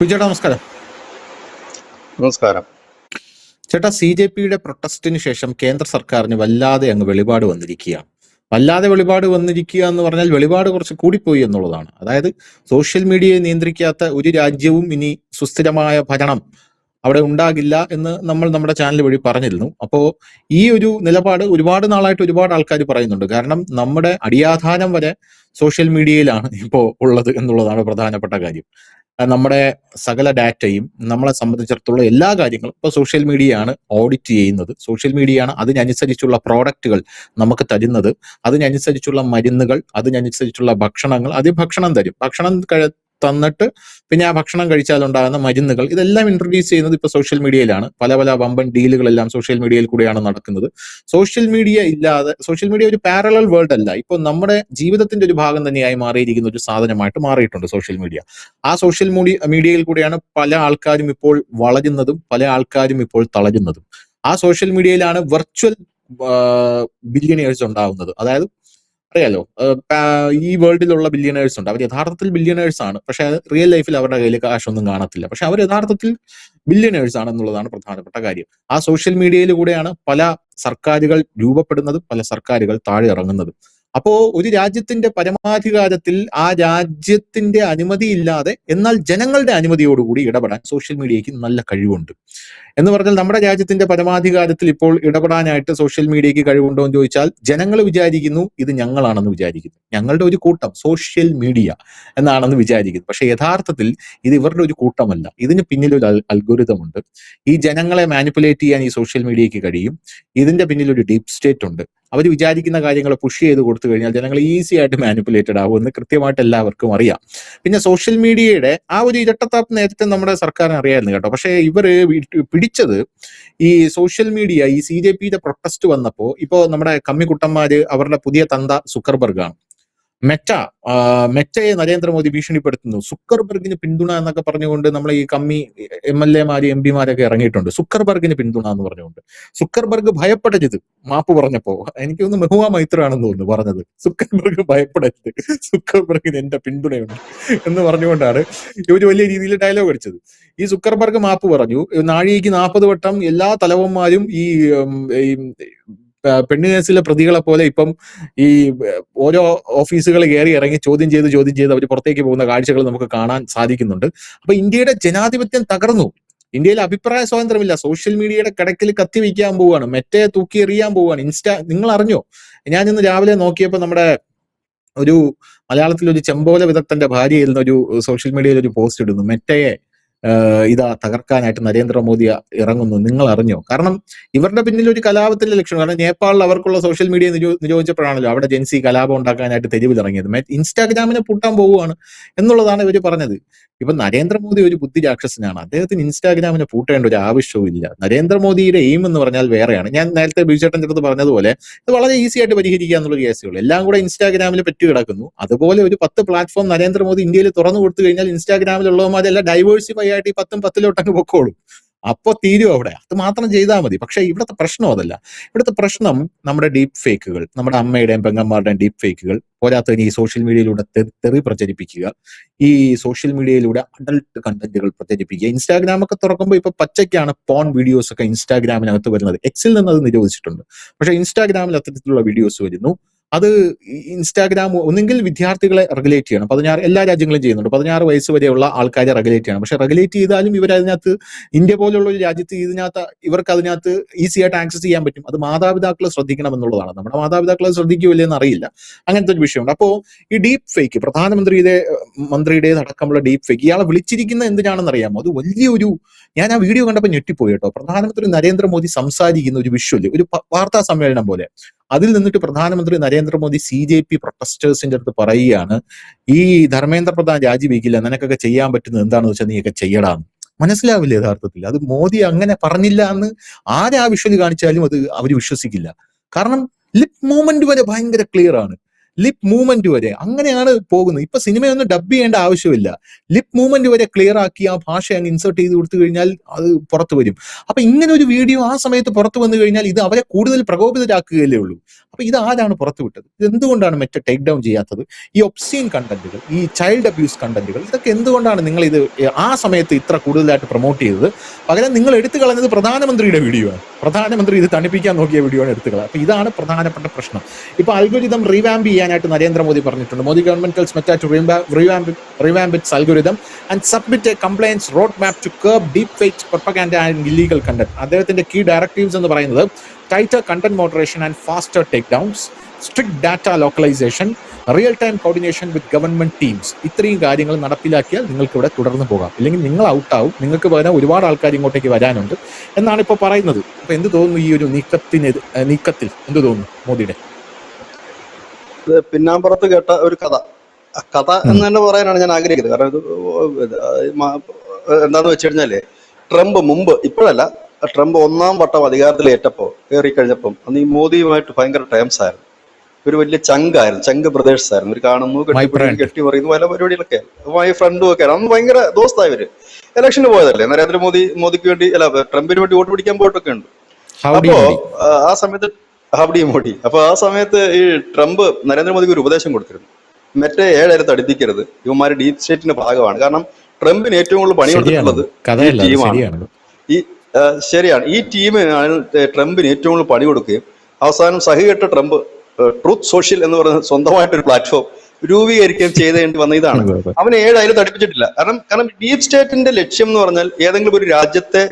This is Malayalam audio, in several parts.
ചേട്ടാ നമസ്കാരം. നമസ്കാരം. ചേട്ടാ, CJPയുടെ പ്രൊട്ടസ്റ്റിന് ശേഷം കേന്ദ്ര സർക്കാരിന് വല്ലാതെ അങ്ങ് വെളിപാട് വന്നിരിക്കുകയാണ്. വല്ലാതെ വെളിപാട് വന്നിരിക്കുക എന്ന് പറഞ്ഞാൽ വെളിപാട് കുറച്ച് കൂടിപ്പോയി എന്നുള്ളതാണ്. അതായത് സോഷ്യൽ മീഡിയയെ നിയന്ത്രിക്കാത്ത ഒരു രാജ്യവും ഇനി സുസ്ഥിരമായ ഭരണം അവിടെ ഉണ്ടാകില്ല എന്ന് നമ്മൾ നമ്മുടെ ചാനൽ വഴി പറഞ്ഞിരുന്നു. അപ്പോൾ ഈ ഒരു നിലപാട് ഒരുപാട് നാളായിട്ട് ഒരുപാട് ആൾക്കാർ പറയുന്നുണ്ട്. കാരണം നമ്മുടെ അടിയാധാരം വരെ സോഷ്യൽ മീഡിയയിലാണ് ഇപ്പോൾ ഉള്ളത് എന്നുള്ളതാണ് പ്രധാനപ്പെട്ട കാര്യം. നമ്മുടെ സകല ഡാറ്റയും നമ്മളെ സംബന്ധിച്ചിടത്തോളം എല്ലാ കാര്യങ്ങളും ഇപ്പോൾ സോഷ്യൽ മീഡിയയാണ് ഓഡിറ്റ് ചെയ്യുന്നത്. സോഷ്യൽ മീഡിയയാണ് അതിനനുസരിച്ചുള്ള പ്രോഡക്റ്റുകൾ നമുക്ക് തരുന്നത്. അതിനനുസരിച്ചുള്ള മരുന്നുകൾ, അതിനനുസരിച്ചുള്ള ഭക്ഷണങ്ങൾ, അത് ഭക്ഷണം തരും. തന്നിട്ട് പിന്നെ ആ ഭക്ഷണം കഴിച്ചാൽ ഉണ്ടാകുന്ന മരുന്നുകൾ, ഇതെല്ലാം ഇൻട്രൊഡ്യൂസ് ചെയ്യുന്നത് ഇപ്പൊ സോഷ്യൽ മീഡിയയിലാണ്. പല പല വമ്പൻ ഡീലുകളെല്ലാം സോഷ്യൽ മീഡിയയിൽ കൂടെയാണ് നടക്കുന്നത്. സോഷ്യൽ മീഡിയ ഇല്ലാതെ, സോഷ്യൽ മീഡിയ ഒരു പാരലൽ വേൾഡ് അല്ല, ഇപ്പൊ നമ്മുടെ ജീവിതത്തിന്റെ ഒരു ഭാഗം തന്നെയായി മാറിയിരിക്കുന്ന ഒരു സാധനമായിട്ട് മാറിയിട്ടുണ്ട് സോഷ്യൽ മീഡിയ. ആ സോഷ്യൽ മീഡിയയിൽ കൂടെയാണ് പല ആൾക്കാരും ഇപ്പോൾ വളരുന്നതും പല ആൾക്കാരും ഇപ്പോൾ തളരുന്നതും. ആ സോഷ്യൽ മീഡിയയിലാണ് വെർച്വൽ ബില്യണിയേഴ്സ് ഉണ്ടാവുന്നത്. അതായത് അറിയാലോ, ഈ വേൾഡിലുള്ള ബില്യണേഴ്സ് ഉണ്ട്, അവർ യഥാർത്ഥത്തിൽ ബില്യണേഴ്സ് ആണ്. പക്ഷെ റിയൽ ലൈഫിൽ അവരുടെ കയ്യിൽ കാശൊന്നും കാണത്തില്ല. പക്ഷെ അവർ യഥാർത്ഥത്തിൽ ബില്യണേഴ്സ് ആണ് എന്നുള്ളതാണ് പ്രധാനപ്പെട്ട കാര്യം. ആ സോഷ്യൽ മീഡിയയിൽ കൂടെയാണ് പല സർക്കാരുകൾ രൂപപ്പെടുന്നതും പല സർക്കാരുകൾ താഴെ ഇറങ്ങുന്നതും. അപ്പോ ഒരു രാജ്യത്തിന്റെ പരമാധികാരത്തിൽ ആ രാജ്യത്തിന്റെ അനുമതിയില്ലാതെ എന്നാൽ ജനങ്ങളുടെ അനുമതിയോടുകൂടി ഇടപെടാൻ സോഷ്യൽ മീഡിയയ്ക്ക് നല്ല കഴിവുണ്ട്. എന്ന് പറഞ്ഞാൽ നമ്മുടെ രാജ്യത്തിന്റെ പരമാധികാരത്തിൽ ഇപ്പോൾ ഇടപെടാനായിട്ട് സോഷ്യൽ മീഡിയയ്ക്ക് കഴിവുണ്ടോ എന്ന് ചോദിച്ചാൽ ജനങ്ങൾ വിചാരിക്കുന്നു ഇത് ഞങ്ങളാണെന്ന് വിചാരിക്കുന്നു, ഞങ്ങളുടെ ഒരു കൂട്ടം സോഷ്യൽ മീഡിയ എന്നാണെന്ന് വിചാരിക്കുന്നു. പക്ഷെ യഥാർത്ഥത്തിൽ ഇത് ഇവരുടെ ഒരു കൂട്ടമല്ല, ഇതിന് പിന്നിൽ ഒരു അൽഗോരിതം ഉണ്ട്. ഈ ജനങ്ങളെ മാനിപ്പുലേറ്റ് ചെയ്യാൻ ഈ സോഷ്യൽ മീഡിയയ്ക്ക് കഴിയും. ഇതിന്റെ പിന്നിൽ ഒരു ഡീപ് സ്റ്റേറ്റ് ഉണ്ട്. അവർ വിചാരിക്കുന്ന കാര്യങ്ങൾ പുഷ് ചെയ്ത് കൊടുത്തു കഴിഞ്ഞാൽ ജനങ്ങൾ ഈസി ആയിട്ട് മാനിപ്പുലേറ്റഡ് ആകുമെന്ന് കൃത്യമായിട്ട് എല്ലാവർക്കും അറിയാം. പിന്നെ സോഷ്യൽ മീഡിയയുടെ ആ ഒരു ഇരട്ടത്താപ്പ് നേരത്തെ നമ്മുടെ സർക്കാരിന് അറിയായിരുന്നു കേട്ടോ. പക്ഷേ ഇവര് പിടിച്ചത് ഈ സോഷ്യൽ മീഡിയ, ഈ CJPയുടെ പ്രൊട്ടസ്റ്റ് വന്നപ്പോ ഇപ്പോ നമ്മുടെ കമ്മിക്കുട്ടന്മാര് അവരുടെ പുതിയ തന്ത സുക്കർബർഗാണ്. മെറ്റയെ നരേന്ദ്രമോദി ഭീഷണിപ്പെടുത്തുന്നു. സുക്കർബർഗിന് പിന്തുണ എന്നൊക്കെ പറഞ്ഞുകൊണ്ട് നമ്മളെ ഈ കമ്മി MLA-മാര് MP-മാരൊക്കെ ഇറങ്ങിയിട്ടുണ്ട് സുക്കർബർഗിന് പിന്തുണ എന്ന് പറഞ്ഞുകൊണ്ട്. സുക്കർബർഗ് ഭയപ്പെടരുത് മാപ്പ് പറഞ്ഞപ്പോ, എനിക്ക് തോന്നുന്നു മെഹുവ മൈത്രാണെന്ന് തോന്നുന്നു പറഞ്ഞത്, സുക്കർബർഗ് ഭയപ്പെടരുത്, സുക്കർബർഗിന് എന്റെ പിന്തുണയുണ്ട് എന്ന് പറഞ്ഞുകൊണ്ടാണ് ഇവര് വലിയ രീതിയിൽ ഡയലോഗ് അടിച്ചത്. ഈ സുക്കർബർഗ് മാപ്പ് പറഞ്ഞു. നാഴികയ്ക്ക് 40 വട്ടം എല്ലാ തലവന്മാരും ഈ പെണ്ണ് കേസിലെ പ്രതികളെ പോലെ ഇപ്പം ഈ ഓരോ ഓഫീസുകൾ കയറി ഇറങ്ങി ചോദ്യം ചെയ്ത് അവർ പുറത്തേക്ക് പോകുന്ന കാഴ്ചകൾ നമുക്ക് കാണാൻ സാധിക്കുന്നുണ്ട്. അപ്പൊ ഇന്ത്യയുടെ ജനാധിപത്യം തകർന്നു. ഇന്ത്യയിൽ അഭിപ്രായ സ്വാതന്ത്ര്യമില്ല. സോഷ്യൽ മീഡിയയുടെ കിടക്കിൽ കത്തി വയ്ക്കാൻ പോവുകയാണ്, മെറ്റയെ തൂക്കി എറിയാൻ പോവുകയാണ്. നിങ്ങൾ അറിഞ്ഞോ? ഞാൻ ഇന്ന് രാവിലെ നോക്കിയപ്പോൾ നമ്മുടെ ഒരു മലയാളത്തിലൊരു ചെമ്പോല വിദഗ്ധന്റെ ഭാര്യ ഇരുന്ന ഒരു സോഷ്യൽ മീഡിയയിൽ ഒരു പോസ്റ്റ് ഇടുന്നു, മെറ്റയെ ഇതാ തകർക്കാനായിട്ട് നരേന്ദ്രമോദി ഇറങ്ങുന്നു, നിങ്ങൾ അറിഞ്ഞോ? കാരണം ഇവരുടെ പിന്നിൽ ഒരു കലാപത്തിന്റെ ലക്ഷ്യം. കാരണം നേപ്പാളിൽ അവർക്കുള്ള സോഷ്യൽ മീഡിയ നിരോധിച്ചപ്പോഴാണല്ലോ അവിടെ ജെൻസി കലാപം ഉണ്ടാക്കാനായിട്ട് തെരുവിലിറങ്ങിയത്. ഇൻസ്റ്റാഗ്രാമിനെ പൂട്ടാൻ പോവുകയാണ് എന്നുള്ളതാണ് ഇവർ പറഞ്ഞത്. ഇപ്പൊ നരേന്ദ്രമോദി ഒരു ബുദ്ധി രാക്ഷസനാണ്. അദ്ദേഹത്തിന് ഇൻസ്റ്റാഗ്രാമിനെ പൂട്ടേണ്ട ഒരു ആവശ്യവും ഇല്ല. നരേന്ദ്രമോദിയുടെ എയിം എന്ന് പറഞ്ഞാൽ വേറെയാണ്. ഞാൻ നേരത്തെ ബിജുചേട്ടൻ അടുത്ത് പറഞ്ഞതുപോലെ ഇത് വളരെ ഈസി ആയിട്ട് പരിഹരിക്കുക എന്നുള്ള കേസുകൾ എല്ലാം കൂടെ ഇൻസ്റ്റാഗ്രാമിൽ പറ്റി കിടക്കുന്നു. അതുപോലെ ഒരു 10 പ്ലാറ്റ്ഫോം നരേന്ദ്രമോദി ഇന്ത്യയിൽ തുറന്നു കൊടുത്തു കഴിഞ്ഞാൽ ഇൻസ്റ്റാഗ്രാമിലുള്ളവന്മാരെല്ലാം ഡൈവേഴ്സിഫൈ ആയിട്ട് ഈ 10-10 പൊക്കോളും. അപ്പൊ തീരും അവിടെ. അത് മാത്രം ചെയ്താൽ മതി. പക്ഷെ ഇവിടുത്തെ പ്രശ്നം അതല്ല. ഇവിടുത്തെ പ്രശ്നം നമ്മുടെ ഡീപ് ഫേക്കുകൾ, നമ്മുടെ അമ്മയുടെയും പെങ്ങന്മാരുടെയും ഡീപ് ഫേക്കുകൾ, പോരാത്തതിന് ഈ സോഷ്യൽ മീഡിയയിലൂടെ തെറി പ്രചരിപ്പിക്കുക, ഈ സോഷ്യൽ മീഡിയയിലൂടെ അഡൽട്ട് കണ്ടന്റുകൾ പ്രചരിപ്പിക്കുക. ഇൻസ്റ്റാഗ്രാം ഒക്കെ തുറക്കുമ്പോൾ ഇപ്പൊ പച്ചയ്ക്കാണ് പോൺ വീഡിയോസ് ഒക്കെ ഇൻസ്റ്റാഗ്രാമിനകത്ത് വരുന്നത്. എക്സിൽ നിന്ന് അത് നിരോധിച്ചിട്ടുണ്ട്. പക്ഷെ ഇൻസ്റ്റാഗ്രാമിൽ അത്തരത്തിലുള്ള വീഡിയോസ് വരുന്നു. അത് ഇൻസ്റ്റാഗ്രാം ഒന്നെങ്കിൽ വിദ്യാർത്ഥികളെ റെഗുലേറ്റ് ചെയ്യണം. എല്ലാ രാജ്യങ്ങളും ചെയ്യുന്നുണ്ട്. 16 വയസ്സ് വരെയുള്ള ആൾക്കാരെ റെഗുലേറ്റ് ചെയ്യണം. പക്ഷെ റെഗുലേറ്റ് ചെയ്താലും ഇവരതിനകത്ത്, ഇന്ത്യ പോലുള്ള ഒരു രാജ്യത്ത് ഇവർക്ക് അതിനകത്ത് ഈസി ആയിട്ട് ആക്സസ് ചെയ്യാൻ പറ്റും. അത് മാതാപിതാക്കൾ ശ്രദ്ധിക്കണം എന്നുള്ളതാണ്. നമ്മുടെ മാതാപിതാക്കൾ ശ്രദ്ധിക്കൂല്ലേ എന്നറിയില്ല. അങ്ങനത്തെ ഒരു വിഷയമുണ്ട്. അപ്പോ ഈ ഡീപ് ഫേക്ക്, മന്ത്രിയുടെ അടക്കമുള്ള ഡീപ് ഫേക്ക്, ഇയാളെ വിളിച്ചിരിക്കുന്ന എന്തിനാണെന്ന് അറിയാമോ? അത് വലിയൊരു, ഞാൻ ആ വീഡിയോ കണ്ടപ്പോൾ ഞെട്ടിപ്പോയി കേട്ടോ. പ്രധാനമന്ത്രി നരേന്ദ്രമോദി സംസാരിക്കുന്ന ഒരു വിഷ്വല്, ഒരു വാർത്താ സമ്മേളനം പോലെ. അതിൽ നിന്നിട്ട് പ്രധാനമന്ത്രി നരേന്ദ്രമോദി CJP പ്രൊട്ടസ്റ്റേഴ്സിന്റെ അടുത്ത് പറയുകയാണ്, ഈ ധർമ്മേന്ദ്ര പ്രധാൻ രാജിവെക്കില്ല, നിനക്കൊക്കെ ചെയ്യാൻ പറ്റുന്നത് എന്താണെന്ന് വെച്ചാൽ നീയൊക്കെ ചെയ്യടാന്ന്. മനസ്സിലാവില്ല യഥാർത്ഥത്തിൽ. അത് മോദി അങ്ങനെ പറഞ്ഞില്ല എന്ന് ആരാ വിഷ്വല് കാണിച്ചാലും അത് അവർ വിശ്വസിക്കില്ല. കാരണം ലിപ് മൂവ്മെന്റ് വരെ ഭയങ്കര ക്ലിയർ ആണ്. ലിപ് മൂവ്മെന്റ് വരെ അങ്ങനെയാണ് പോകുന്നത്. ഇപ്പൊ സിനിമയൊന്നും ഡബ് ചെയ്യേണ്ട ആവശ്യമില്ല, ലിപ് മൂവ്മെന്റ് വരെ ക്ലിയർ ആക്കി ആ ഭാഷ അങ്ങ് ഇൻസേർട്ട് ചെയ്ത് കൊടുത്തു കഴിഞ്ഞാൽ അത് പുറത്തു വരും. അപ്പൊ ഇങ്ങനെ ഒരു വീഡിയോ ആ സമയത്ത് പുറത്തു വന്നു കഴിഞ്ഞാൽ ഇത് അവരെ കൂടുതൽ പ്രകോപിതരാക്കുകയല്ലേ ഉള്ളൂ. അപ്പൊ ഇത് ആരാണ് പുറത്തുവിട്ടത്? ഇത് എന്തുകൊണ്ടാണ് മെറ്റ ടേക്ക് ഡൗൺ ചെയ്യാത്തത്? ഈ ഒബ്സീൻ കണ്ടന്റുകൾ, ഈ ചൈൽഡ് അബ്യൂസ് കണ്ടന്റുകൾ, ഇതൊക്കെ എന്തുകൊണ്ടാണ് നിങ്ങൾ ഇത് ആ സമയത്ത് ഇത്ര കൂടുതലായിട്ട് പ്രൊമോട്ട് ചെയ്തത്? പകരം നിങ്ങൾ എടുത്തു കളഞ്ഞത് പ്രധാനമന്ത്രിയുടെ വീഡിയോ ആണ്. പ്രധാനമന്ത്രി ഇത് തണുപ്പിക്കാൻ നോക്കിയ വീഡിയോ ആണ് എടുത്തു കളയുക. അപ്പൊ ഇതാണ് പ്രധാനപ്പെട്ട പ്രശ്നം. ഇപ്പൊ അൽഗോരിതം റീവാമ്പ് ചെയ്യാനായിട്ട് നരേന്ദ്രമോദി പറഞ്ഞിട്ടുണ്ട്. Modi government tells Meta to revamp its algorithm and submit a compliance roadmap to curb deepfake propaganda and illegal content. അദ്ദേഹത്തിന്റെ കീ ഡയറക്റ്റീവ്സ് എന്ന് പറയുന്നത് tighter content moderation and faster takedowns, strict data localisation, real time coordination with government teams. ഇത്രയും കാര്യങ്ങൾ നടപ്പിലാക്കിയാൽ നിങ്ങൾക്ക് ഇവിടെ തുടർന്ന് പോകാം, ഇല്ലെങ്കിൽ നിങ്ങൾ ഔട്ടാവും, നിങ്ങൾക്ക് പകരം ഒരുപാട് ആൾക്കാർ ഇങ്ങോട്ടേക്ക് വരാനുണ്ട് എന്നാണ് ഇപ്പോൾ പറയുന്നത്. അപ്പൊ എന്ത് തോന്നുന്നു ഈ ഒരു നീക്കത്തിൽ എന്ത് തോന്നുന്നു മോദിയുടെ? പിന്നാമ്പുറത്ത് കേട്ട ഒരു കഥ എന്ന് തന്നെ പറയാനാണ് ഞാൻ ആഗ്രഹിക്കുന്നത്. കാരണം ഇത് എന്താന്ന് വെച്ച് കഴിഞ്ഞാല് ട്രംപ് മുമ്പ്, ഇപ്പോഴല്ല, ട്രംപ് ഒന്നാം വട്ടം അധികാരത്തിലേറ്റപ്പോ കയറിക്കഴിഞ്ഞപ്പം അന്ന് ഈ മോദിയുമായിട്ട് ഭയങ്കര ടേംസ് ആയിരുന്നു. ഒരു വലിയ ചങ്ക് ബ്രദേഴ്സ് ആയിരുന്നു. ഒരു കാണുന്നു, കെട്ടി പറയുന്നു, പല പരിപാടികളൊക്കെ മൈ ഫ്രണ്ടും ഒക്കെ ആയിരുന്നു. അന്ന് ഭയങ്കര ദോസ്തായവര്. ഇലക്ഷന് പോയതല്ലേ, മോദിക്ക് വേണ്ടി അല്ല ട്രംപിന് വേണ്ടി വോട്ട് പിടിക്കാൻ പോയിട്ടൊക്കെ ഉണ്ട്. അപ്പോ ആ സമയത്ത് ഹബ്ഡി മോഡി. അപ്പൊ ആ സമയത്ത് ഈ ട്രംപ് നരേന്ദ്രമോദിക്ക് ഒരു ഉപദേശം കൊടുത്തിരുന്നു, മറ്റേ 7 അടിപ്പിക്കരുത്, ഇവന്മാര് ഡീപ് സ്റ്റേറ്റിന്റെ ഭാഗമാണ്. കാരണം ട്രംപിന് ഏറ്റവും കൂടുതൽ പണി കൊടുത്തിട്ടുള്ളത് ഈ ടീമാണ്. ശരിയാണ്, ഈ ടീമിനാണ് ട്രംപിന് ഏറ്റവും കൂടുതൽ പണി കൊടുക്കുകയും അവസാനം സഹികെട്ട ട്രംപ് ട്രൂത്ത് സോഷ്യൽ എന്ന് പറയുന്ന സ്വന്തമായിട്ടൊരു പ്ലാറ്റ്ഫോം രൂപീകരിക്കുകയും ചെയ്തേണ്ടി വന്ന ഇതാണ്. അവന് 7 അടിപ്പിച്ചിട്ടില്ല. കാരണം ഡീപ് സ്റ്റേറ്റിന്റെ ലക്ഷ്യം എന്ന് പറഞ്ഞാൽ ഏതെങ്കിലും ഒരു രാജ്യത്തെ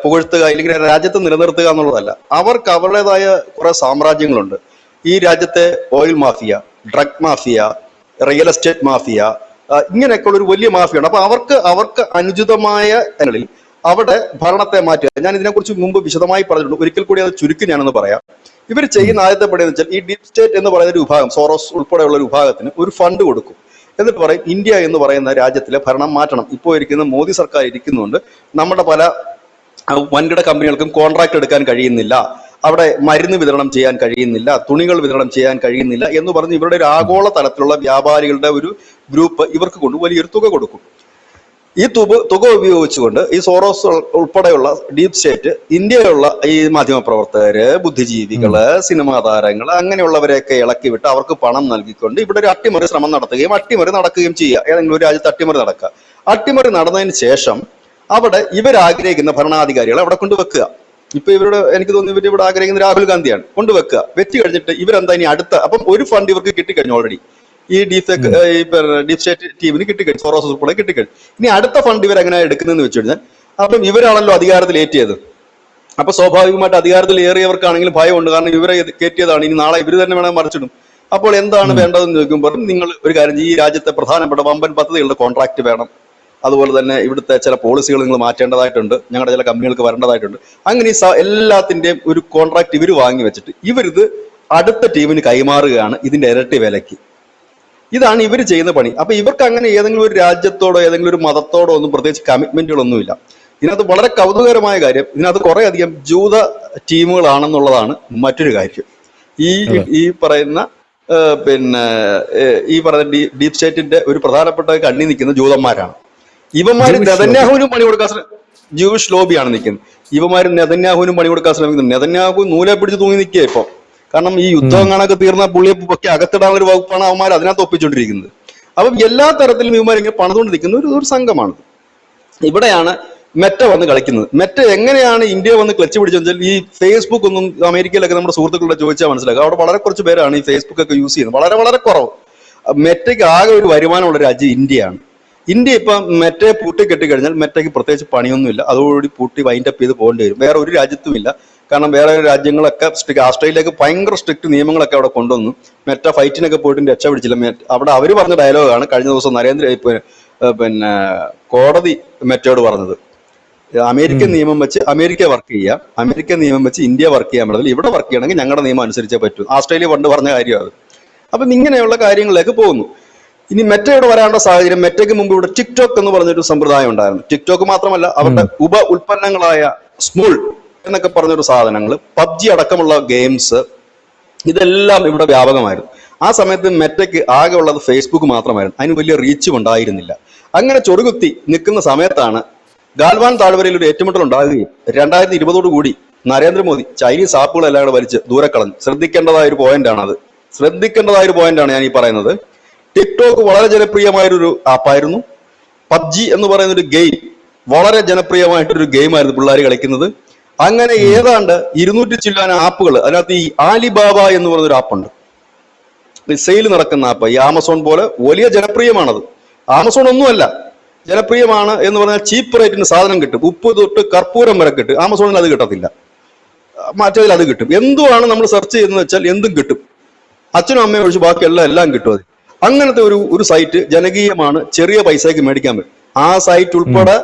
പുകഴ്ത്തുക അല്ലെങ്കിൽ രാജ്യത്തെ നിലനിർത്തുക എന്നുള്ളതല്ല. അവർക്ക് അവരുടേതായ കുറെ സാമ്രാജ്യങ്ങളുണ്ട്. ഈ രാജ്യത്തെ oil mafia, drug mafia, real estate mafia, ഇങ്ങനെയൊക്കെയുള്ള ഒരു വലിയ മാഫിയുണ്ട്. അപ്പൊ അവർക്ക് അനുചിതമായ ങ്ങളിൽ അവിടെ ഭരണത്തെ മാറ്റുക. ഞാൻ ഇതിനെക്കുറിച്ച് മുമ്പ് വിശദമായി പറഞ്ഞിട്ടുണ്ട്, ഒരിക്കൽ കൂടി അത് ചുരുക്കി ഞാനൊന്ന് പറയാം. ഇവർ ചെയ്യുന്ന ആദ്യത്തെ പടി എന്ന് വെച്ചാൽ ഈ ഡീപ് സ്റ്റേറ്റ് എന്ന് പറയുന്ന ഒരു വിഭാഗം, സോറോസ് ഉൾപ്പെടെയുള്ള ഒരു വിഭാഗത്തിന് ഒരു ഫണ്ട് കൊടുക്കും. എന്നിട്ട് പറയും ഇന്ത്യ എന്ന് പറയുന്ന രാജ്യത്തിലെ ഭരണം മാറ്റണം. ഇപ്പോൾ ഇരിക്കുന്ന മോദി സർക്കാർ ഇരിക്കുന്നുണ്ട്, നമ്മുടെ പല വൻകിട കമ്പനികൾക്കും കോൺട്രാക്ട് എടുക്കാൻ കഴിയുന്നില്ല, അവിടെ മരുന്ന് വിതരണം ചെയ്യാൻ കഴിയുന്നില്ല, തുണികൾ വിതരണം ചെയ്യാൻ കഴിയുന്നില്ല എന്ന് പറഞ്ഞ് ഇവരുടെ ഒരു ആഗോള തലത്തിലുള്ള വ്യാപാരികളുടെ ഒരു ഗ്രൂപ്പ് ഇവർക്ക് കൊണ്ട് വലിയൊരു തുക കൊടുക്കും. ഈ തുക ഉപയോഗിച്ചുകൊണ്ട് ഈ സോറോസ് ഉൾപ്പെടെയുള്ള ഡീപ് സ്റ്റേറ്റ് ഇന്ത്യയിലുള്ള ഈ മാധ്യമപ്രവർത്തകര്, ബുദ്ധിജീവികള്, സിനിമാ താരങ്ങള്, അങ്ങനെയുള്ളവരെയൊക്കെ ഇളക്കി വിട്ട് അവർക്ക് പണം നൽകിക്കൊണ്ട് ഇവിടെ ഒരു അട്ടിമറി ശ്രമം നടത്തുകയും അട്ടിമറി നടക്കുകയും ചെയ്യുക. ഏതെങ്കിലും ഒരു രാജ്യത്ത് അട്ടിമറി നടക്കുക. അട്ടിമറി നടന്നതിന് ശേഷം അവിടെ ഇവരാഗ്രഹിക്കുന്ന ഭരണാധികാരികളെ അവിടെ കൊണ്ടുവെക്കുക. ഇപ്പൊ എനിക്ക് തോന്നുന്നു ഇവരിവിടെ ആഗ്രഹിക്കുന്ന രാഹുൽ ഗാന്ധിയാണ്. കൊണ്ടുവെക്കുക. വെച്ച് കഴിഞ്ഞിട്ട് ഇവരെന്താ ഇനി അടുത്ത, അപ്പം ഒരു ഫണ്ട് ഇവർക്ക് കിട്ടിക്കഴിഞ്ഞു ഓൾറെഡി. ഈ ഡീപ് സ്റ്റേറ്റ് ടീമിന് കിട്ടിക്കഴിഞ്ഞു, സോറോസ് ഉൾപ്പെടെ കിട്ടിക്കഴിഞ്ഞു. ഇനി അടുത്ത ഫണ്ട് ഇവരെങ്ങനെയാണ് എടുക്കുന്നതെന്ന് വെച്ച് കഴിഞ്ഞാൽ, അപ്പം ഇവരാണല്ലോ അധികാരത്തിൽ ഏറ്റിയത്. അപ്പൊ സ്വാഭാവികമായിട്ട് അധികാരത്തിൽ ഏറിയവർക്കാണെങ്കിലും ഭയമുണ്ട്. കാരണം ഇവരെ കയറ്റിയതാണ്, ഇനി നാളെ ഇവർ തന്നെ വേണം മറിച്ചിടും. അപ്പോൾ എന്താണ് വേണ്ടതെന്ന് ചോദിക്കുമ്പോൾ നിങ്ങൾ ഒരു കാര്യം, ഈ രാജ്യത്തെ പ്രധാനപ്പെട്ട വമ്പൻ പദ്ധതികളുടെ കോൺട്രാക്ട് വേണം, അതുപോലെ തന്നെ ഇവിടുത്തെ ചില പോളിസികൾ നിങ്ങൾ മാറ്റേണ്ടതായിട്ടുണ്ട്, ഞങ്ങളുടെ ചില കമ്പനികൾക്ക് വരേണ്ടതായിട്ടുണ്ട്. അങ്ങനെ എല്ലാത്തിന്റെയും ഒരു കോൺട്രാക്ട് ഇവർ വാങ്ങി വെച്ചിട്ട് ഇവരിത് അടുത്ത ടീമിന് കൈമാറുകയാണ് ഇതിന്റെ ഇരട്ടി വിലയ്ക്ക്. ഇതാണ് ഇവർ ചെയ്യുന്ന പണി. അപ്പൊ ഇവർക്ക് അങ്ങനെ ഏതെങ്കിലും ഒരു രാജ്യത്തോടോ ഏതെങ്കിലും ഒരു മതത്തോടോ ഒന്നും പ്രത്യേകിച്ച് കമ്മിറ്റ്മെന്റുകളൊന്നുമില്ല. ഇതിനകത്ത് വളരെ കൗതുകകരമായ കാര്യം, ഇതിനകത്ത് കുറെ അധികം ജൂത ടീമുകളാണെന്നുള്ളതാണ് മറ്റൊരു കാര്യം. ഈ പറയുന്ന ഡീപ് സ്റ്റേറ്റിന്റെ ഒരു പ്രധാനപ്പെട്ട കണ്ണി നിൽക്കുന്ന ജൂതന്മാരാണ്. ഇവന്മാര് നെതന്യാഹുവിനും പണി കൊടുക്കാൻ ജൂയിഷ് ലോബിയാണ് നിൽക്കുന്നത്. ഇവന്മാര് നെതന്യാഹുവിനും പണി കൊടുക്കാൻ ശ്രമിക്കുന്നു. നെതന്യാഹു നൂലെ പിടിച്ച് തൂങ്ങി നിൽക്കുക ഇപ്പൊ. കാരണം ഈ യുദ്ധം കാണാനൊക്കെ തീർന്ന പുള്ളിയെ ഒക്കെ അകത്തിടാനുള്ള ഒരു വകുപ്പാണ് അവന്മാർ അതിനകത്ത് ഒപ്പിച്ചുകൊണ്ടിരിക്കുന്നത്. അപ്പം എല്ലാ തരത്തിലും ഇവന്മാർ ഇങ്ങനെ പണിതുകൊണ്ട് നിൽക്കുന്ന ഒരു സംഘമാണ്. ഇവിടെയാണ് മെറ്റ വന്ന് കളിക്കുന്നത്. മെറ്റ എങ്ങനെയാണ് ഇന്ത്യ വന്ന് ക്ലച്ച് പിടിച്ചെന്ന് വെച്ചാൽ, ഈ ഫേസ്ബുക്ക് ഒന്നും അമേരിക്കയിലൊക്കെ നമ്മുടെ സുഹൃത്തുക്കളെ ചോദിച്ചാൽ മനസ്സിലാക്കുക. അവിടെ വളരെ കുറച്ച് പേരാണ് ഈ ഫേസ്ബുക്ക് ഒക്കെ യൂസ് ചെയ്യുന്നത്, വളരെ വളരെ കുറവ്. മെറ്റയ്ക്ക് ആകെ ഒരു വരുമാനമുള്ള രാജ്യം ഇന്ത്യയാണ്. ഇന്ത്യ ഇപ്പം മെറ്റയെ പൂട്ടി കെട്ടിക്കഴിഞ്ഞാൽ മെറ്റയ്ക്ക് പ്രത്യേകിച്ച് പണിയൊന്നുമില്ല. അതോടുകൂടി പൂട്ടി വൈൻഡപ്പ് ചെയ്ത് പോകേണ്ടി വരും. വേറെ ഒരു രാജ്യത്തുമില്ല. കാരണം വേറെ രാജ്യങ്ങളൊക്കെ ഓസ്ട്രേലിയക്ക് ഭയങ്കര സ്ട്രിക്റ്റ് നിയമങ്ങളൊക്കെ അവിടെ കൊണ്ടുവന്നു. മെറ്റ ഫൈറ്റിനൊക്കെ പോയിട്ട് രക്ഷപിടിച്ചില്ല. അവിടെ അവർ പറഞ്ഞ ഡയലോഗാണ് കഴിഞ്ഞ ദിവസം കോടതി മെറ്റയോട് പറഞ്ഞത്. അമേരിക്കൻ നിയമം വെച്ച് അമേരിക്ക വർക്ക് ചെയ്യാം, അമേരിക്കൻ നിയമം വെച്ച് ഇന്ത്യ വർക്ക് ചെയ്യാൻ പറ്റില്ല, ഇവിടെ വർക്ക് ചെയ്യണമെങ്കിൽ ഞങ്ങളുടെ നിയമം അനുസരിച്ചേ പറ്റൂ. ഓസ്ട്രേലിയ പണ്ട് പറഞ്ഞ കാര്യമാണ്. അപ്പം ഇങ്ങനെയുള്ള കാര്യങ്ങളിലേക്ക് പോകുന്നു. ഇനി മെറ്റ ഇവിടെ വരാനുള്ള സാഹചര്യം, മെറ്റയ്ക്ക് മുമ്പ് ഇവിടെ ടിക്ടോക്ക് എന്ന് പറഞ്ഞൊരു സമ്പ്രദായം ഉണ്ടായിരുന്നു. ടിക്ടോക്ക് മാത്രമല്ല, അവരുടെ ഉപ ഉൽപ്പന്നങ്ങളായ സ്മൂൾ എന്നൊക്കെ പറഞ്ഞൊരു സാധനങ്ങൾ, പബ്ജി അടക്കമുള്ള ഗെയിംസ്, ഇതെല്ലാം ഇവിടെ വ്യാപകമായിരുന്നു. ആ സമയത്ത് മെറ്റയ്ക്ക് ആകെ ഉള്ളത് ഫേസ്ബുക്ക് മാത്രമായിരുന്നു, അതിന് വലിയ റീച്ചും ഉണ്ടായിരുന്നില്ല. അങ്ങനെ ചൊറുകുത്തി നിൽക്കുന്ന സമയത്താണ് ഗാൽവാൻ താഴ്വരയിൽ ഒരു ഏറ്റുമുട്ടൽ ഉണ്ടാകുകയും 2020 കൂടി നരേന്ദ്രമോദി ചൈനീസ് ആപ്പുകളെല്ലാം കൂടെ വലിച്ച് ദൂരെ കളഞ്ഞു. ശ്രദ്ധിക്കേണ്ടതായ ഒരു പോയിന്റാണ് ഞാൻ ഈ പറയുന്നത്. ടിക്ടോക്ക് വളരെ ജനപ്രിയമായൊരു ആപ്പായിരുന്നു. പബ്ജി എന്ന് പറയുന്ന ഒരു ഗെയിം വളരെ ജനപ്രിയമായിട്ടൊരു ഗെയിമായിരുന്നു പിള്ളേർ കളിക്കുന്നത്. അങ്ങനെ ഏതാണ്ട് 200 ചില്ലാന ആപ്പുകൾ, അതിനകത്ത് ഈ ആലിബാബ എന്ന് പറയുന്നൊരു ആപ്പുണ്ട്, സെയിൽ നടക്കുന്ന ആപ്പ്. ഈ ആമസോൺ പോലെ വലിയ ജനപ്രിയമാണത്. ആമസോൺ ഒന്നുമല്ല, ജനപ്രിയമാണ് എന്ന് പറഞ്ഞാൽ ചീപ്പ് റേറ്റിന് സാധനം കിട്ടും. ഉപ്പ് തൊട്ട് കർപ്പൂരം വരെ കിട്ടും. ആമസോണിൽ അത് കിട്ടത്തില്ല, മറ്റേതിൽ അത് കിട്ടും. എന്തുവാണ് നമ്മൾ സെർച്ച് ചെയ്യുന്നത് വെച്ചാൽ എന്തും കിട്ടും. അച്ഛനും അമ്മയും ഒഴിച്ച് ബാക്കി എല്ലാം കിട്ടും. അത് അങ്ങനത്തെ ഒരു സൈറ്റ് ജനകീയമാണ്, ചെറിയ പൈസയ്ക്ക് മേടിക്കാൻ പറ്റും. ആ സൈറ്റ് ഉൾപ്പെടെ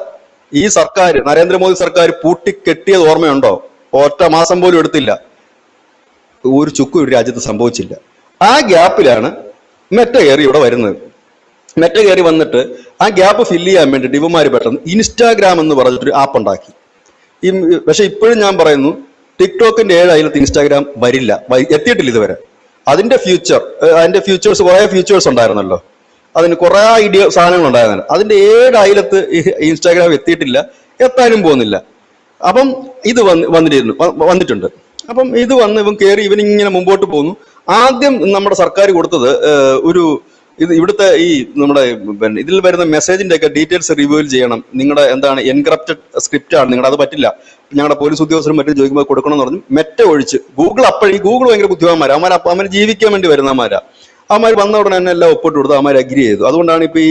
ഈ സർക്കാർ, നരേന്ദ്രമോദി സർക്കാർ പൂട്ടിക്കെട്ടിയത് ഓർമ്മയുണ്ടോ? ഒറ്റ മാസം പോലും എടുത്തില്ല, ഒരു ചുക്കും ഒരു രാജ്യത്ത് സംഭവിച്ചില്ല. ആ ഗ്യാപ്പിലാണ് മെറ്റ കയറി ഇവിടെ വരുന്നത്. മെറ്റ കയറി വന്നിട്ട് ആ ഗ്യാപ്പ് ഫില്ല് ചെയ്യാൻ വേണ്ടിയിട്ട് ഇവന്മാര് പെട്ടെന്ന് ഇൻസ്റ്റാഗ്രാം എന്ന് പറഞ്ഞിട്ടൊരു ആപ്പ് ഉണ്ടാക്കി. പക്ഷെ ഇപ്പോഴും ഞാൻ പറയുന്നു, ടിക്ടോക്കിന്റെ 7 അയലത്ത് ഇൻസ്റ്റാഗ്രാം വരില്ല, എത്തിയിട്ടില്ല ഇതുവരെ. അതിന്റെ ഫ്യൂച്ചേഴ്സ് കുറെ ഫ്യൂച്ചേഴ്സ് ഉണ്ടായിരുന്നല്ലോ, അതിന് കുറെ ഐഡിയ സാധനങ്ങൾ ഉണ്ടായിരുന്നല്ലോ. അതിന്റെ 7 അയലത്ത് ഇൻസ്റ്റാഗ്രാം എത്തിയിട്ടില്ല, എത്താനും പോകുന്നില്ല. അപ്പം ഇത് വന്നിട്ടുണ്ട്. അപ്പം ഇത് ഇവൻ കയറി ഇവനിങ്ങനെ മുമ്പോട്ട് പോകുന്നു. ആദ്യം നമ്മുടെ സർക്കാർ കൊടുത്തത് ഇവിടുത്തെ ഈ നമ്മുടെ ഇതിൽ വരുന്ന മെസ്സേജിന്റെ ഒക്കെ ഡീറ്റെയിൽസ് റിവ്യൂ ചെയ്യണം, നിങ്ങളുടെ എന്താണ് എൻക്രിപ്റ്റഡ് സ്ക്രിപ്റ്റ് ആണ് നിങ്ങളുടെ, അത് പറ്റില്ല, ഞങ്ങളുടെ പോലീസ് ഉദ്യോഗസ്ഥരും മറ്റും ചോദിക്കുമ്പോൾ കൊടുക്കണം എന്ന് പറഞ്ഞു. മെറ്റ ഒഴിച്ച് ഗൂഗിൾ ഭയങ്കര ബുദ്ധിമാന്മാരാ, അവന്മാർ ജീവിക്കാൻ വേണ്ടി വരുന്നമാരാ. അവന്മാർ വന്ന ഉടനെ തന്നെ എല്ലാം ഒപ്പിട്ട് കൊടുത്ത് അവന്മാർ അഗ്രി ചെയ്തു. അതുകൊണ്ടാണ് ഇപ്പൊ ഈ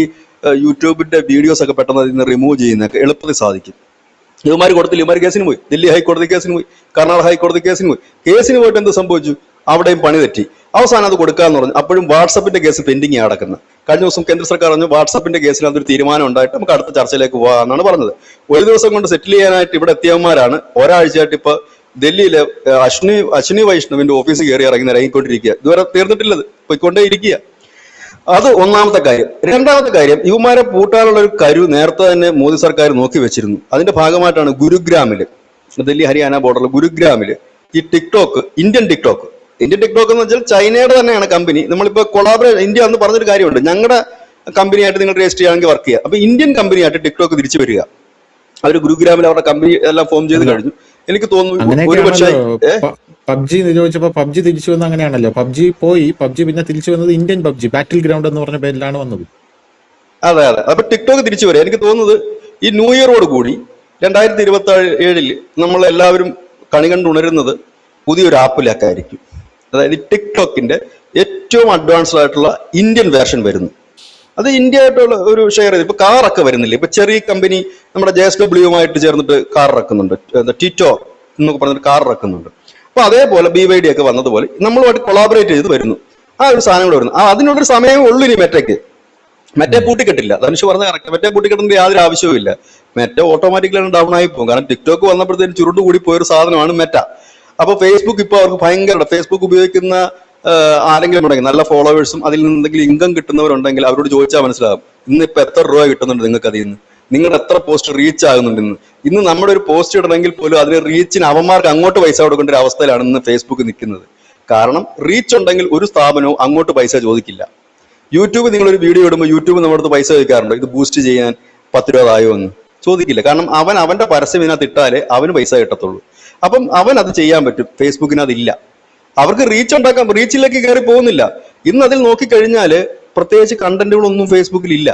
യൂട്യൂബിന്റെ വീഡിയോസ് ഒക്കെ പെട്ടെന്ന് അതിൽ നിന്ന് റിമൂവ് ചെയ്യുന്നതൊക്കെ എളുപ്പത്തിൽ സാധിക്കും. ഇവന്മാർ കൊടുത്തില്ല, ഇവന്മാർ കേസിന് പോയി, ദില്ലി ഹൈക്കോടതി കേസിന് പോയി, കർണാടക ഹൈക്കോടതി കേസിന് പോയിട്ട് എന്ത് സംഭവിച്ചു? അവിടെയും പണി തെറ്റി. അവസാനം അത് കൊടുക്കാന്ന് പറഞ്ഞു. അപ്പോഴും വാട്സപ്പിന്റെ കേസ് പെൻഡിങ് കിടക്കുന്നത്. കഴിഞ്ഞ ദിവസം കേന്ദ്ര സർക്കാർ പറഞ്ഞു വാട്സപ്പിന്റെ കേസിൽ അതൊരു തീരുമാനം ഉണ്ടായിട്ട് നമുക്ക് അടുത്ത ചർച്ചയിലേക്ക് പോകാമെന്നാണ് പറഞ്ഞത്. ഒരു ദിവസം കൊണ്ട് സെറ്റിൽ ചെയ്യാനായിട്ട് ഇവിടെ എത്തിയവന്മാരാണ് ഒരാഴ്ചയായിട്ട് ഇപ്പൊ ഡൽഹിയിലെ അശ്വിനി വൈഷ്ണവിന്റെ ഓഫീസ് കയറി ഇറങ്ങിക്കൊണ്ടിരിക്കുക. ഇതുവരെ തീർന്നിട്ടില്ലത്, പോയിക്കൊണ്ടേ ഇരിക്കുക. അത് ഒന്നാമത്തെ കാര്യം. രണ്ടാമത്തെ കാര്യം, ഇവന്മാരെ പൂട്ടാനുള്ള ഒരു കരു നേരത്തെ തന്നെ മോദി സർക്കാർ നോക്കി വെച്ചിരുന്നു. അതിന്റെ ഭാഗമായിട്ടാണ് ഗുരുഗ്രാമില്, ഡൽഹി ഹരിയാന ബോർഡറിൽ ഗുരുഗ്രാമില് ഈ ഇന്ത്യൻ ടിക്ടോക്ക് എന്ന് വെച്ചാൽ ചൈനയുടെ തന്നെയാണ് കമ്പനി. നമ്മളിപ്പോ ഇന്ത്യ എന്ന് പറഞ്ഞൊരു കാര്യമുണ്ട്, ഞങ്ങളുടെ കമ്പനിയായിട്ട് നിങ്ങൾ രജിസ്റ്റർ ചെയ്യുകയാണെങ്കിൽ വർക്ക് ചെയ്യുക. അപ്പൊ ഇന്ത്യൻ കമ്പനിയായിട്ട് ടിക്ടോക്ക് തിരിച്ചു വരിക. അവർ ഗുരുഗ്രാമിൽ അവരുടെ കമ്പനി എല്ലാം ഫോം ചെയ്ത് കഴിഞ്ഞു. എനിക്ക് തോന്നുന്നു ഒരുപക്ഷെ പബ്ജി നിരോധിച്ചപ്പോ പബ്ജി തിരിച്ചു വന്നത് അങ്ങനെയാണല്ലോ. പബ്ജി പിന്നെ തിരിച്ചു വന്നത് ഇന്ത്യൻ പബ്ജി ബാറ്റിൽ ഗ്രൗണ്ട് എന്ന് പറഞ്ഞ പേരിലാണ് വന്നത്. അതെ. അപ്പൊ ടിക്ടോക്ക് തിരിച്ചു വരിക. എനിക്ക് തോന്നുന്നത് ഈ ന്യൂ ഇയറോട് കൂടി 2027 നമ്മൾ എല്ലാവരും കണി കണ്ടുണരുന്നത് പുതിയൊരു ആപ്പിലേക്കായിരിക്കും. അതായത് ടിക്ടോക്കിന്റെ ഏറ്റവും അഡ്വാൻസ്ഡ് ആയിട്ടുള്ള ഇന്ത്യൻ വേർഷൻ വരുന്നു. അത് ഇന്ത്യ ആയിട്ടുള്ള ഒരു ഷെയർ ചെയ്ത് ഇപ്പൊ കാറൊക്കെ വരുന്നില്ല. ഇപ്പൊ ചെറിയ കമ്പനി നമ്മുടെ JSWമായിട്ട് ചേർന്നിട്ട് കാർ ഇറക്കുന്നുണ്ട്, ടിറ്റോ എന്നൊക്കെ പറഞ്ഞിട്ട് കാർ ഇറക്കുന്നുണ്ട്. അപ്പൊ അതേപോലെ BYD ഒക്കെ വന്നതുപോലെ നമ്മളുമായിട്ട് കൊളാബറേറ്റ് ചെയ്ത് വരുന്നു. ആ ഒരു സാധനങ്ങൾ വരുന്നു. അതിനുള്ളൊരു സമയമേ ഉള്ളൂ ഇനി മെറ്റയെ പൂട്ടിക്കെട്ടില്ല. ധനുഷ് പറഞ്ഞ കറക്റ്റ്, മെറ്റയെ പൂട്ടിക്കെട്ടേണ്ട യാതൊരു ആവശ്യവും ഇല്ല. മെറ്റ ഓട്ടോമാറ്റിക്കലി ഡൗൺ ആയി പോകും. കാരണം ടിക്ടോക്ക് വന്നപ്പോഴത്തേക്കും ചുരുണ്ട് കൂടി പോയൊരു സാധനമാണ് മെറ്റ. അപ്പൊ ഫേസ്ബുക്ക് ഇപ്പൊ അവർക്ക് ഭയങ്കര, ഫേസ്ബുക്ക് ഉപയോഗിക്കുന്ന ആരെങ്കിലും ഉണ്ടെങ്കിൽ നല്ല ഫോളോവേഴ്സും അതിൽ നിന്ന് എന്തെങ്കിലും ഇൻകം കിട്ടുന്നവരുണ്ടെങ്കിൽ അവരോട് ചോദിച്ചാൽ മനസ്സിലാകും ഇന്നിപ്പോ എത്ര രൂപ കിട്ടുന്നുണ്ട് നിങ്ങൾക്ക് അതിൽ നിന്ന്, നിങ്ങളുടെ എത്ര പോസ്റ്റ് റീച്ച് ആകുന്നുണ്ട്. ഇന്ന് നമ്മുടെ ഒരു പോസ്റ്റ് ഇടണമെങ്കിൽ പോലും അതിന് റീച്ചിന് അവന്മാർക്ക് അങ്ങോട്ട് പൈസ കൊടുക്കേണ്ട ഒരു അവസ്ഥയിലാണ് ഇന്ന് ഫേസ്ബുക്ക് നിൽക്കുന്നത്. കാരണം റീച്ച് ഉണ്ടെങ്കിൽ ഒരു സ്ഥാപനവും അങ്ങോട്ട് പൈസ ചോദിക്കില്ല. യൂട്യൂബ് നിങ്ങളൊരു വീഡിയോ ഇടുമ്പോൾ യൂട്യൂബ് നമ്മുടെ അടുത്ത് പൈസ ചോദിക്കാറുണ്ടോ? ഇത് ബൂസ്റ്റ് ചെയ്യാൻ 10 രൂപ ആയോ എന്ന് ചോദിക്കില്ല. കാരണം അവന്റെ പരസ്യം ഇതിനകത്ത് ഇട്ടാലേ അവന് പൈസ കിട്ടത്തുള്ളൂ. അപ്പം അവൻ അത് ചെയ്യാൻ പറ്റും, ഫേസ്ബുക്കിന് അതില്ല. അവർക്ക് റീച്ച് ഉണ്ടാക്കാം, റീച്ചിലേക്ക് കയറി പോകുന്നില്ല. ഇന്ന് അതിൽ നോക്കിക്കഴിഞ്ഞാൽ പ്രത്യേകിച്ച് കണ്ടന്റുകളൊന്നും ഫേസ്ബുക്കിൽ ഇല്ല.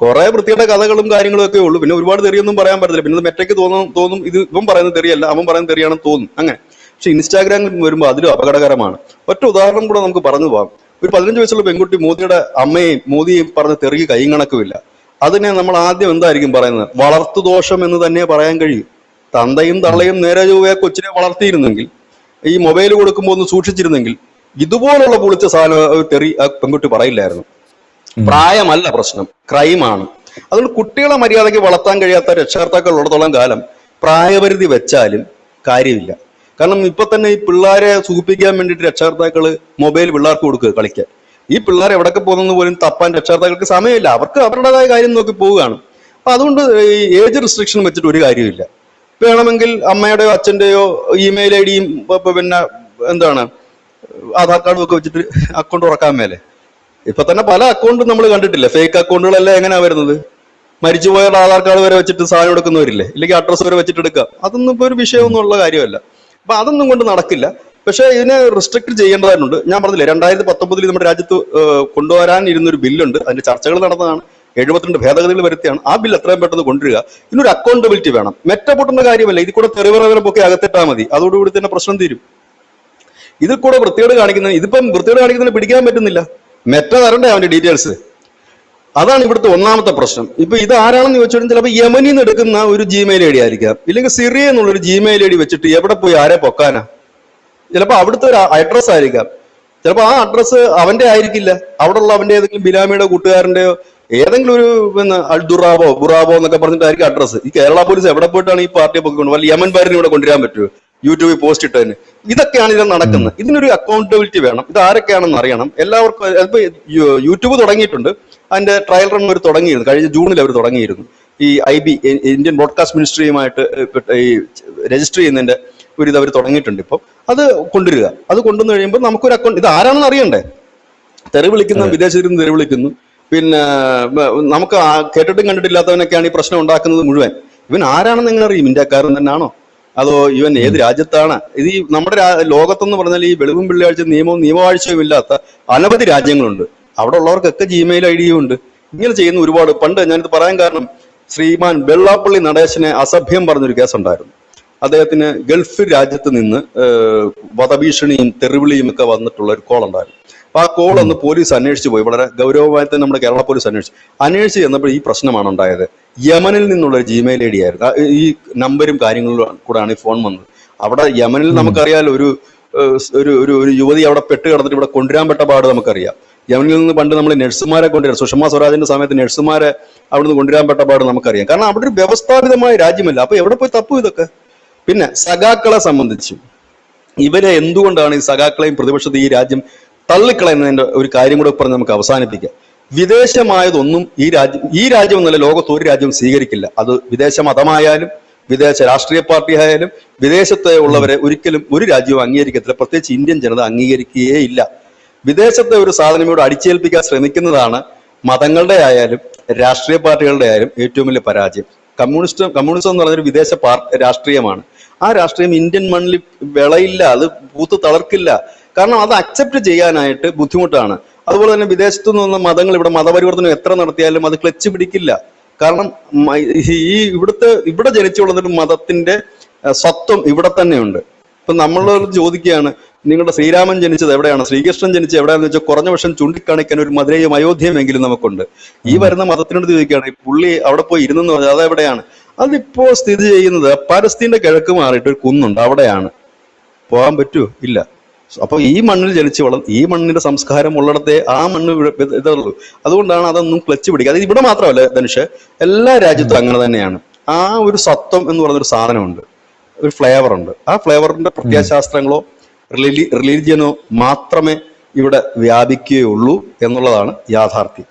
കുറെ വൃത്തിയുടെ കഥകളും കാര്യങ്ങളും ഒക്കെ ഉള്ളൂ. പിന്നെ ഒരുപാട് തെറിയൊന്നും പറയാൻ പറ്റത്തില്ല. പിന്നെ മെറ്റയ്ക്ക് തോന്നും ഇത് ഇവൻ പറയുന്നത് തെറിയല്ല, അവൻ പറയുന്നത് തെറിയാണെന്ന് തോന്നും അങ്ങനെ. പക്ഷെ ഇൻസ്റ്റാഗ്രാമിൽ വരുമ്പോൾ അതിലും അപകടകരമാണ്. ഒറ്റ ഉദാഹരണം കൂടെ നമുക്ക് പറഞ്ഞു പോകാം. ഒരു 15 വയസ്സുള്ള പെൺകുട്ടി മോദിയുടെ അമ്മയെയും മോദിയെയും പറഞ്ഞ് തെറിക്ക് കൈയും കണക്കുമില്ല. അതിനെ നമ്മൾ ആദ്യം എന്തായിരിക്കും പറയുന്നത്? വളർത്തുദോഷം എന്ന് തന്നെ പറയാൻ കഴിയും. തന്തയും തള്ളയും നേരെ ചൊവ്വേ കൊച്ചിനെ വളർത്തിയിരുന്നെങ്കിൽ, ഈ മൊബൈൽ കൊടുക്കുമ്പോൾ ഒന്ന് സൂക്ഷിച്ചിരുന്നെങ്കിൽ ഇതുപോലുള്ള പൊളിച്ച സാധനം തെറി ആ പെൺകുട്ടി പറയില്ലായിരുന്നു. പ്രായമല്ല പ്രശ്നം, ക്രൈമാണ്. അതുകൊണ്ട് കുട്ടികളെ മര്യാദയ്ക്ക് വളർത്താൻ കഴിയാത്ത രക്ഷകർത്താക്കൾ ഉള്ളത്തോളം കാലം പ്രായപരിധി വെച്ചാലും കാര്യമില്ല. കാരണം ഇപ്പൊ തന്നെ ഈ പിള്ളേരെ സൂചിപ്പിക്കാൻ വേണ്ടിയിട്ട് രക്ഷകർത്താക്കള് മൊബൈൽ പിള്ളേർക്ക് കൊടുക്കുക കളിക്കാൻ. ഈ പിള്ളേർ എവിടൊക്കെ പോകുന്ന പോലും തപ്പാൻ രക്ഷകർത്താക്കൾക്ക് സമയമില്ല. അവർക്ക് അവരുടേതായ കാര്യം നോക്കി പോവുകയാണ്. അപ്പൊ അതുകൊണ്ട് ഈ ഏജ് റിസ്ട്രിക്ഷൻ വെച്ചിട്ട് ഒരു കാര്യമില്ല. വേണമെങ്കിൽ അമ്മയുടെയോ അച്ഛന്റെയോ ഇമെയിൽ ID യും പിന്നെ എന്താണ് ആധാർ കാർഡും ഒക്കെ വെച്ചിട്ട് അക്കൗണ്ട് തുറക്കാൻ മേലെ. ഇപ്പൊ തന്നെ പല അക്കൗണ്ടും നമ്മൾ കണ്ടിട്ടില്ല, ഫേക്ക് അക്കൗണ്ടുകളെല്ലാം എങ്ങനെയാ വരുന്നത്? മരിച്ചുപോയവരുടെ ആധാർ കാർഡ് വരെ വെച്ചിട്ട് സാധനം എടുക്കുന്നവരില്ലേ, ഇല്ലെങ്കിൽ അഡ്രസ്സ് വരെ വെച്ചിട്ട് എടുക്കുക. അതൊന്നും ഇപ്പൊ ഒരു വിഷയമൊന്നും ഉള്ള കാര്യമല്ല. അപ്പൊ അതൊന്നും കൊണ്ട് നടക്കില്ല. പക്ഷെ ഇതിനെ റിസ്ട്രിക്ട് ചെയ്യേണ്ടതായിട്ടുണ്ട്. ഞാൻ പറഞ്ഞില്ലേ, 2019 നമ്മുടെ രാജ്യത്ത് കൊണ്ടുവരാൻ ഇരുന്നൊരു ബില്ലുണ്ട്, അതിന്റെ ചർച്ചകൾ നടന്നതാണ്, 72 ഭേദഗതികൾ വരുത്തിയാണ്. ആ ബിൽ എത്രയും പെട്ടെന്ന് കൊണ്ടുവരിക. ഇതിനൊരു അക്കൗണ്ടബിലിറ്റി വേണം. മെറ്റ പൊട്ടുന്ന കാര്യമല്ല, ഇതിൽ കൂടെ തെറിവറവരപ്പൊക്കെ അകത്തിട്ടാൽ മതി, അതോടുകൂടി തന്നെ പ്രശ്നം തീരും. ഇതിൽ കൂടെ വൃത്തികേട് കാണിക്കുന്നത്, ഇതിപ്പം വൃത്തികേട് കാണിക്കുന്നതിന് പിടിക്കാൻ പറ്റുന്നില്ല. മെറ്റ തരണ്ടേ അവന്റെ ഡീറ്റെയിൽസ്? അതാണ് ഇവിടുത്തെ ഒന്നാമത്തെ പ്രശ്നം. ഇപ്പൊ ഇത് ആരാണെന്ന് ചോദിച്ചാൽ ചിലപ്പോൾ യമനിൽ നിന്ന് എടുക്കുന്ന ഒരു ജിമെയിൽ ഐ ഡി ആയിരിക്കാം, ഇല്ലെങ്കിൽ സിറിയ എന്നുള്ളൊരു ജിമെയിൽ ഐ ഡി വെച്ചിട്ട് എവിടെ പോയി ആരെ പൊക്കാനാ? ചിലപ്പോൾ അവിടുത്തെ ഒരു അഡ്രസ് ആയിരിക്കാം, ചിലപ്പോൾ ആ അഡ്രസ്സ് അവന്റെ ആയിരിക്കില്ല, അവിടെ ഉള്ള അവന്റെ ഏതെങ്കിലും ബിലാമിയുടെ കൂട്ടുകാരന്റെയോ ഏതെങ്കിലും ഒരു അൽദുറാബോ ബുറാബോ എന്നൊക്കെ പറഞ്ഞിട്ടായിരിക്കും അഡ്രസ്സ്. ഈ കേരള പോലീസ് എവിടെ പോയിട്ടാണ് ഈ പാർട്ടിയെ പൊക്കിക്കൊണ്ട് വല്ല യമൻ ബാരിനെ ഇവിടെ കൊണ്ടുവരാൻ പറ്റുമോ? യൂട്യൂബിൽ പോസ്റ്റ് ഇട്ടതിന്. ഇതൊക്കെയാണ് ഇതിൽ നടക്കുന്നത്. ഇതിനൊരു അക്കൗണ്ടബിലിറ്റി വേണം. ഇത് ആരൊക്കെയാണെന്ന് അറിയണം എല്ലാവർക്കും. ഇപ്പൊ യൂട്യൂബ് തുടങ്ങിയിട്ടുണ്ട്, അതിന്റെ ട്രയൽ റൺ അവർ തുടങ്ങിയിരുന്നു, കഴിഞ്ഞ ജൂണിൽ അവർ തുടങ്ങിയിരുന്നു. ഈ IB ഇന്ത്യൻ ബ്രോഡ്കാസ്റ്റ് മിനിസ്ട്രിയുമായിട്ട് ഈ രജിസ്റ്റർ ചെയ്യുന്നതിന്റെ ഒരു ഇത് അവർ തുടങ്ങിയിട്ടുണ്ട്. ഇപ്പം അത് കൊണ്ടുവരിക. അത് കൊണ്ടുവന്ന് കഴിയുമ്പോൾ നമുക്കൊരു അക്കൗണ്ട്, ഇത് ആരാണെന്ന് അറിയണ്ടേ? തെറി വിളിക്കുന്ന, വിദേശത്തിരുന്ന് തെറി വിളിക്കുന്നു, പിന്നെ നമുക്ക് കേട്ടിട്ടും കണ്ടിട്ടില്ലാത്തവനൊക്കെയാണ് ഈ പ്രശ്നം ഉണ്ടാക്കുന്നത് മുഴുവൻ. ഇവൻ ആരാണെന്ന് എങ്ങനെ അറിയും? ഇന്ത്യക്കാരൻ തന്നെയാണോ അതോ ഇവൻ ഏത് രാജ്യത്താണ്? ഇത് ഈ നമ്മുടെ ലോകത്തെന്ന് പറഞ്ഞാൽ ഈ വെളിവും വെള്ളിയാഴ്ച നിയമവാഴ്ചയും ഇല്ലാത്ത അനവധി രാജ്യങ്ങളുണ്ട്. അവിടെ ഉള്ളവർക്കൊക്കെ ജിമെയിൽ ID ഉണ്ട്. ഇങ്ങനെ ചെയ്യുന്ന ഒരുപാട്. പണ്ട് ഞാനിത് പറയാൻ കാരണം, ശ്രീമാൻ വെള്ളാപ്പള്ളി നടേശനെ അസഭ്യം പറഞ്ഞൊരു കേസുണ്ടായിരുന്നു. അദ്ദേഹത്തിന് ഗൾഫ് രാജ്യത്ത് നിന്ന് വധഭീഷണിയും തെറിവിളിയും ഒക്കെ വന്നിട്ടുള്ള ഒരു കോൾ ഉണ്ടായിരുന്നു. അപ്പൊ ആ കോൾ ഒന്ന് പോലീസ് അന്വേഷിച്ചു പോയി. വളരെ ഗൗരവമായി തന്നെ നമ്മുടെ കേരള പോലീസ് അന്വേഷിച്ച് ചെന്നപ്പോൾ ഈ പ്രശ്നമാണ് ഉണ്ടായത്. യമനിൽ നിന്നുള്ള ഒരു ജിമെയിൽ ID ആയിരുന്നു. ഈ നമ്പരും കാര്യങ്ങളിലും കൂടെയാണ് ഈ ഫോൺ വന്നത്. അവിടെ യമനിൽ നമുക്കറിയാലോ, ഒരു ഒരു യുവതി അവിടെ പെട്ട് കിടന്നിട്ട് ഇവിടെ കൊണ്ടുവരാൻ പെട്ട പാട് നമുക്കറിയാം. യമനിൽ നിന്ന് പണ്ട് നമ്മൾ നഴ്സുമാരെ കൊണ്ടുവരാം, സുഷമ സ്വരാജിന്റെ സമയത്ത് നഴ്സുമാരെ അവിടുന്ന് കൊണ്ടുവരാൻ പെട്ട പാട് നമുക്കറിയാം. കാരണം അവിടെ ഒരു വ്യവസ്ഥാപിതമായ രാജ്യമല്ല. അപ്പൊ എവിടെ പോയി തപ്പും ഇതൊക്കെ? പിന്നെ സഖാക്കളെ സംബന്ധിച്ച് ഇവരെ എന്തുകൊണ്ടാണ് ഈ സഖാക്കളെയും പ്രതിപക്ഷത്തെ ഈ രാജ്യം തള്ളിക്കളയുന്നതിന്റെ ഒരു കാര്യം കൂടെ പറഞ്ഞ് നമുക്ക് അവസാനിപ്പിക്കാം. വിദേശമായതൊന്നും ഈ രാജ്യം എന്നല്ല, ലോകത്ത് ഒരു രാജ്യവും സ്വീകരിക്കില്ല. അത് വിദേശ മതമായാലും വിദേശ രാഷ്ട്രീയ പാർട്ടി ആയാലും വിദേശത്തെ ഉള്ളവരെ ഒരിക്കലും ഒരു രാജ്യവും അംഗീകരിക്കത്തില്ല. പ്രത്യേകിച്ച് ഇന്ത്യൻ ജനത അംഗീകരിക്കുകയേ ഇല്ല. വിദേശത്തെ ഒരു സാധനം ഇവിടെ അടിച്ചേൽപ്പിക്കാൻ ശ്രമിക്കുന്നതാണ് മതങ്ങളുടെ ആയാലും രാഷ്ട്രീയ പാർട്ടികളുടെ ആയാലും ഏറ്റവും വലിയ പരാജയം. കമ്മ്യൂണിസം എന്ന് പറഞ്ഞൊരു വിദേശ രാഷ്ട്രീയമാണ്. ആ രാഷ്ട്രീയം ഇന്ത്യൻ മണ്ണിൽ വിളയില്ല, അത് പൂത്ത് തളർക്കില്ല. കാരണം അത് അക്സെപ്റ്റ് ചെയ്യാനായിട്ട് ബുദ്ധിമുട്ടാണ്. അതുപോലെ തന്നെ വിദേശത്തു നിന്ന് മതങ്ങൾ ഇവിടെ മതപരിവർത്തനം എത്ര നടത്തിയാലും അത് ക്ലച്ച് പിടിക്കില്ല. കാരണം ഇവിടെ ജനിച്ചുള്ളൊരു മതത്തിന്റെ സ്വത്വം ഇവിടെ തന്നെയുണ്ട്. ഇപ്പൊ നമ്മളോട് ചോദിക്കുകയാണ്, നിങ്ങളുടെ ശ്രീരാമൻ ജനിച്ചത് എവിടെയാണ്, ശ്രീകൃഷ്ണൻ ജനിച്ചത് എവിടെയാണെന്ന് വെച്ചാൽ കുറഞ്ഞ വർഷം ചൂണ്ടിക്കാണിക്കാൻ ഒരു മധുരയും അയോധ്യയുമെങ്കിലും നമുക്കുണ്ട്. ഈ വരുന്ന മതത്തിനോട് ചോദിക്കുകയാണ്, പുള്ളി അവിടെ പോയി ഇരുന്നെന്ന് പറഞ്ഞാൽ അതെവിടെയാണ്? അതിപ്പോ സ്ഥിതി ചെയ്യുന്നത് പലസ്തീന്റെ കിഴക്ക് മാറിയിട്ട് ഒരു കുന്നുണ്ട്, അവിടെയാണ്. പോകാൻ പറ്റുമോ? ഇല്ല. അപ്പൊ ഈ മണ്ണിൽ ജനിച്ചു ഈ മണ്ണിന്റെ സംസ്കാരം ഉള്ളിടത്തെ ആ മണ്ണ് ഇതുള്ളൂ. അതുകൊണ്ടാണ് അതൊന്നും ക്ലച്ച് പിടിക്കുക. അത് ഇവിടെ മാത്രമല്ല ധനുഷ്, എല്ലാ രാജ്യത്തും അങ്ങനെ തന്നെയാണ്. ആ ഒരു സത്വം എന്ന് പറയുന്നൊരു സാധനമുണ്ട്, ഒരു ഫ്ലേവർ ഉണ്ട്. ആ ഫ്ലേവറിന്റെ പ്രത്യയശാസ്ത്രങ്ങളോ റിലീജിയനോ മാത്രമേ ഇവിടെ വ്യാപിക്കുകയുള്ളൂ എന്നുള്ളതാണ് യാഥാർത്ഥ്യം.